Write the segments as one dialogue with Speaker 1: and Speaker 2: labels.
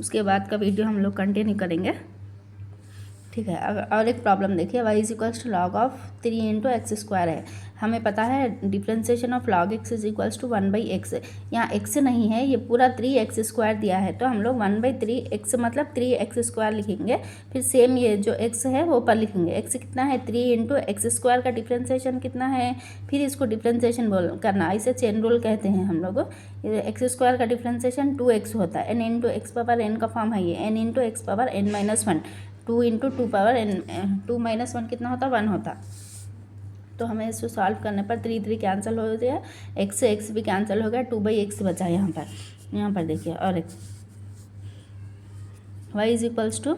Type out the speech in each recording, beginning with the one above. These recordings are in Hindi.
Speaker 1: उसके बाद का वीडियो हम लोग कंटिन्यू करेंगे, ठीक है। और एक प्रॉब्लम देखिए, y is equals to log of 3 into x square है। हमें पता है differentiation of log x is equals to 1/x। यहाँ x नहीं है, ये पूरा 3x स्क्वायर दिया है, तो हम लोग 1/3x मतलब 3x स्क्वायर लिखेंगे। फिर सेम ये जो x है वो ऊपर लिखेंगे। x कितना है 3 इंटू एक्स स्क्वायर का डिफ्रेंसिएशन कितना है, फिर इसको डिफ्रेंसिएशन करना, इसे चेन रूल कहते हैं हम लोग। एक्स स्क्वायर का डिफ्रेंसिएशन 2x होता है, n into x power n का फॉर्म है ये, n into x power n-1, 2 into 2 power n, 2 - 1 कितना होता 1 होता। तो हमें इसको सॉल्व करने पर 3 कैंसिल हो गया, x से x भी कैंसिल हो गया, 2/x बचा यहाँ पर देखिए। और एक y is equals to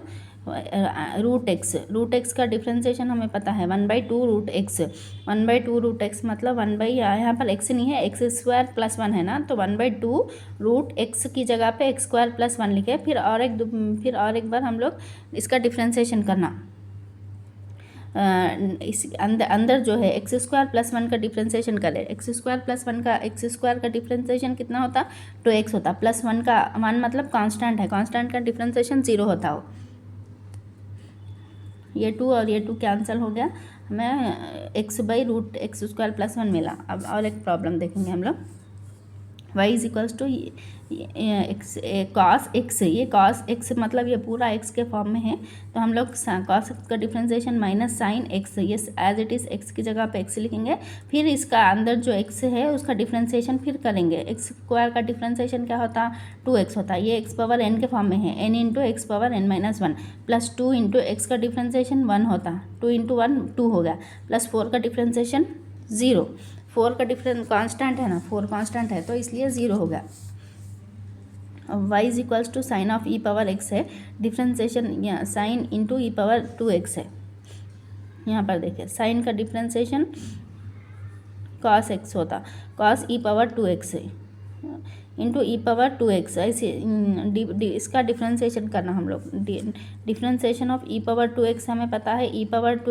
Speaker 1: root x का डिफ्रेंसिएशन हमें पता है 1/2 रूट एक्स। 1/2 रूट एक्स मतलब 1 यहाँ पर x नहीं है, एक्स स्क्वायर प्लस 1 है ना, तो 1/2 रूट एक्स की जगह पे एक्स स्क्वायर प्लस 1 लिखे। फिर और एक बार हम लोग इसका डिफ्रेंसिएशन करना। इस अंदर जो है एक्स स्क्वायर प्लस 1 का डिफ्रेंसिएशन करें, एक्स स्क्वायर प्लस 1 का एक्स स्क्वायर का डिफ्रेंसिएशन कितना होता 2x होता, प्लस 1 का 1 मतलब कांस्टेंट है, कांस्टेंट का डिफ्रेंसिएशन 0 होता हो। ये 2 और ये 2 कैंसिल हो गया, हमें x/रूट एक्स स्क्वायर प्लस 1 मिला। अब और एक प्रॉब्लम देखेंगे हम लोग, y is equals to cos x. ये कॉस एक्स मतलब ये पूरा x के फॉर्म में है, तो हम लोग कॉस एक्स का डिफ्रेंसिएशन माइनस साइन एक्स, ये एज इट इज़ x की जगह पे x लिखेंगे। फिर इसका अंदर जो x है उसका डिफ्रेंसिएशन फिर करेंगे। एक्स स्क्वायर का डिफ्रेंसिएशन क्या होता 2x होता, ये x पावर n के फॉर्म में है, n into x power n-1 plus 2 into x का डिफ्रेंसिएशन 1 होता, 2 इंटू 1 2 हो गया, प्लस 4 का डिफ्रेंसिएशन 0। 4 का डिफरेंस कांस्टेंट है ना, 4 कांस्टेंट है तो इसलिए 0 हो गया। अब y is equals to sine of e power x है, differentiation sine into e power 2x है। यहाँ पर देखिए साइन का डिफ्रेंसिएशन cos x होता, cos ई पावर 2x है इंटू ई पावर 2x। ऐसे इसका डिफ्रेंसिएशन करना हम लोग। Differentiation of e power 2x हमें पता है ई पावर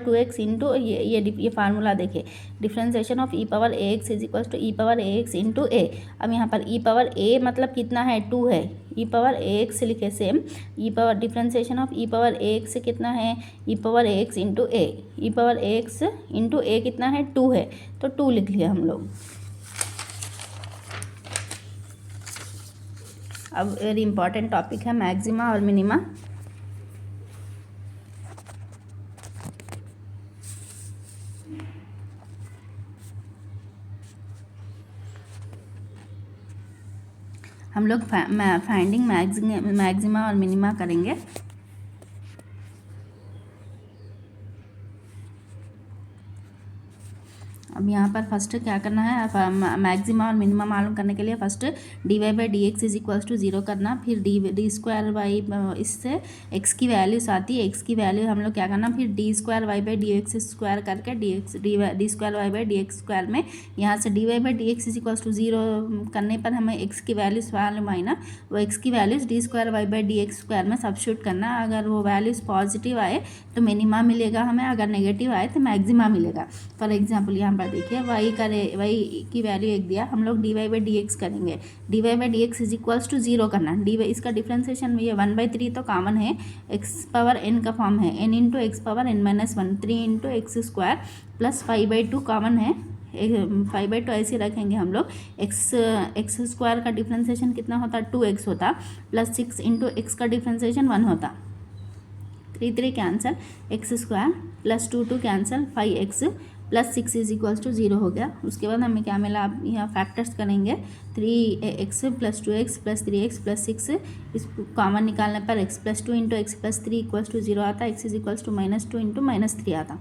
Speaker 1: 2x इंटू ये फार्मूला देखिए, differentiation of e power a x is equals to e power a x into a. अब यहाँ पर ई पावर ए मतलब कितना है 2 है, ई पावर ए एक्स लिखे same, E power differentiation of e power a x कितना है e power a x into A, E power a x into ए कितना है 2 है, तो 2 लिख लिया हम लोग। अब वेरी इंपॉर्टेंट टॉपिक है मैक्सिमा और मिनिमा। हम लोग फाइंडिंग मैक्सिमा और मिनिमा करेंगे। अब यहाँ पर फर्स्ट क्या करना है, मैक्सिमा और मिनिमा मालूम करने के लिए first dy/dx is equals to 0 करना, फिर डी स्क्वायर वाई, इससे x की वैल्यूज आती है, x की वैल्यू हम लोग क्या करना, फिर d² y/dx स्क्वायर करके डी स्क्वायर y/dx स्क्वायर में यहाँ से dy/dx इज इक्वल्स टू 0 करने पर हमें x की वैल्यूज मालूम आई ना, वो x की वैल्यूज d² y/dx स्क्वायर में सब्स्टिट्यूट करना। अगर वो वैल्यूज पॉजिटिव आए तो मिनिमा मिलेगा हमें, अगर नेगेटिव आए तो मैक्सिमा मिलेगा। फॉर एग्जाम्पल यहाँ देखिए y की वैल्यू 1 दिया, हम लोग dy/dx करेंगे, dy/dx इज इक्वल्स टू 0 करना। इसका डिफ्रेंसिएशन ये 1/3 तो कॉमन है, x पावर n का फॉर्म है, n into x power n-1, 3 into x square plus 5/2 common है, 5/2 ऐसे रखेंगे हम लोग। एक्स स्क्वायर का डिफ्रेंसिएशन कितना होता 2x होता, प्लस 6 इंटू एक्स का डिफ्रेंसिएशन 1 होता, 3 cancel, x square plus 2 cancel, 5x plus 6 is equals to 0 हो गया। उसके बाद हमें क्या मिला, आप यहाँ फैक्टर्स करेंगे, 3x plus 2x plus 3x plus 6, इस कॉमन निकालने पर x plus 2 into x plus 3 equals to 0 आता, x is equals to -2 into -3 आता।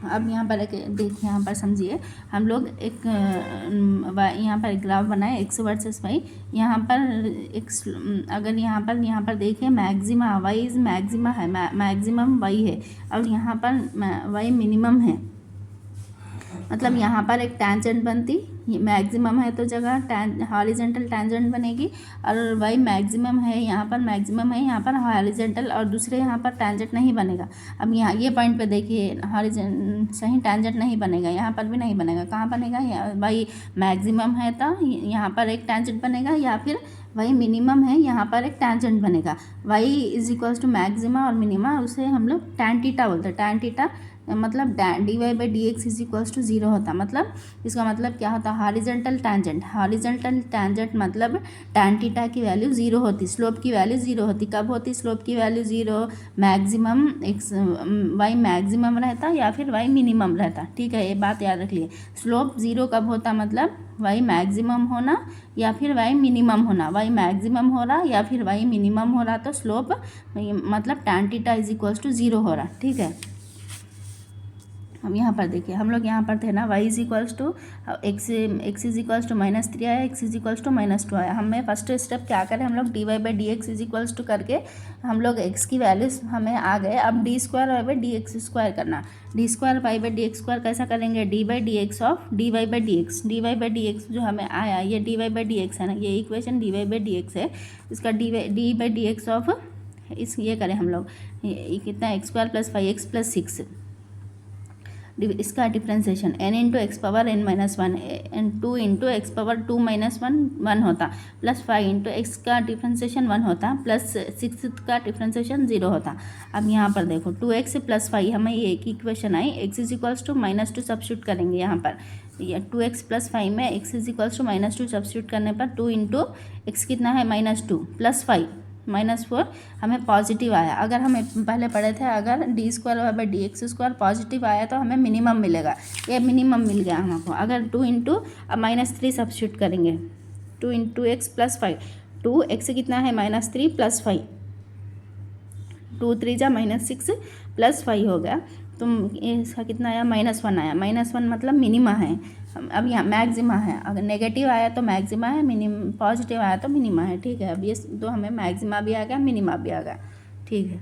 Speaker 1: अब यहाँ पर देखिए, यहाँ पर समझिए, हम लोग एक यहाँ पर एक ग्राफ बनाए x वर्सेस y। यहाँ पर x, अगर यहाँ पर देखिए मैक्सिमा y इज मैक्सिमा है, मैक्सिमम y है, और यहाँ पर y मिनिमम है, मतलब यहाँ पर एक टेंजेंट बनती, मैक्सिमम है तो जगह हॉरिजेंटल टेंजेंट बनेगी, और वाई मैक्सिमम है यहाँ पर, मैक्सिमम है यहाँ पर हॉरिजेंटल, और दूसरे यहाँ पर टेंजेंट नहीं बनेगा। अब यहाँ ये पॉइंट पे देखिए सही टेंजेंट नहीं बनेगा, यहाँ पर भी नहीं बनेगा। कहाँ बनेगा? वाई मैक्सिमम है तो यहाँ पर एक टेंजेंट बनेगा, या फिर वाई मिनिमम है यहाँ पर एक टेंजेंट बनेगा। Y is equals to maxima और मिनिमा, उसे हम लोग टैन थीटा बोलते हैं। टैन थीटा मतलब dy/dx इज इक्वल्स टू 0 होता, मतलब इसका मतलब क्या होता है? Horizontal tangent. हॉरिजेंटल टेंजेंट मतलब टैन थीटा की वैल्यू 0 होती, स्लोप की वैल्यू 0 होती। कब होती स्लोप की value 0? Maximum x y maximum रहता या फिर वाई मिनिमम रहता। ठीक है, ये बात याद रख लिए। स्लोप 0 कब होता? मतलब वाई मैक्सिमम होना या फिर वाई मिनिमम होना। वाई मैक्सिमम हो रहा या फिर वाई मिनिमम हो रहा तो स्लोप मतलब tan theta is equals to 0 हो रहा। ठीक है, हम यहाँ पर देखिए, हम लोग यहाँ पर थे ना, y is equals to x is equals to -3 आया, x इज इक्वल्स टू -2 आया। हमें फर्स्ट स्टेप क्या करें? हम लोग dy/dx इज इक्वल्स टू करके हम लोग x की वैल्यूज हमें आ गए। अब d² करना। d² कैसा करेंगे? d/dx ऑफ dy/dx जो हमें आया, ये dy/dx है ना, ये इक्वेशन dy/dx है। इसका d/dx ऑफ ये करें हम लोग, कितना x² + 5x + 6, इसका differentiation n into x power n-1 and 2 into x power 2-1 होता, प्लस 5 इंटू एक्स का डिफ्रेंसिएशन 1 होता, प्लस 6 का डिफ्रेंसिएशन 0 होता। अब यहाँ पर देखो 2x + 5 हमें ये एक इक्वेशन आई, x is equals to -2 substitute करेंगे यहाँ पर। 2x + 5 में x is equals to -2 substitute करने पर 2 इंटू एक्स कितना है? -2 + 5 -4 हमें पॉजिटिव आया। अगर हमें पहले पढ़े थे, अगर d²/dx² पॉजिटिव आया तो हमें मिनिमम मिलेगा, ये मिनिमम मिल गया हमको। अगर 2 इंटू अब -3 सब्स्टिट्यूट करेंगे, 2 इंटू एक्स + 5, 2x कितना है? -3 + 5, 2 3 जा -6 + 5 हो गया, तो इसका कितना आया? -1 आया। -1 मतलब मिनिमा है। अब यहाँ मैक्सिमा है, अगर नेगेटिव आया तो मैक्सिमा है, पॉजिटिव आया तो मिनिमा है। ठीक है, अब ये तो हमें मैक्सिमा भी आ गया, मिनिमा भी आ गया। ठीक है।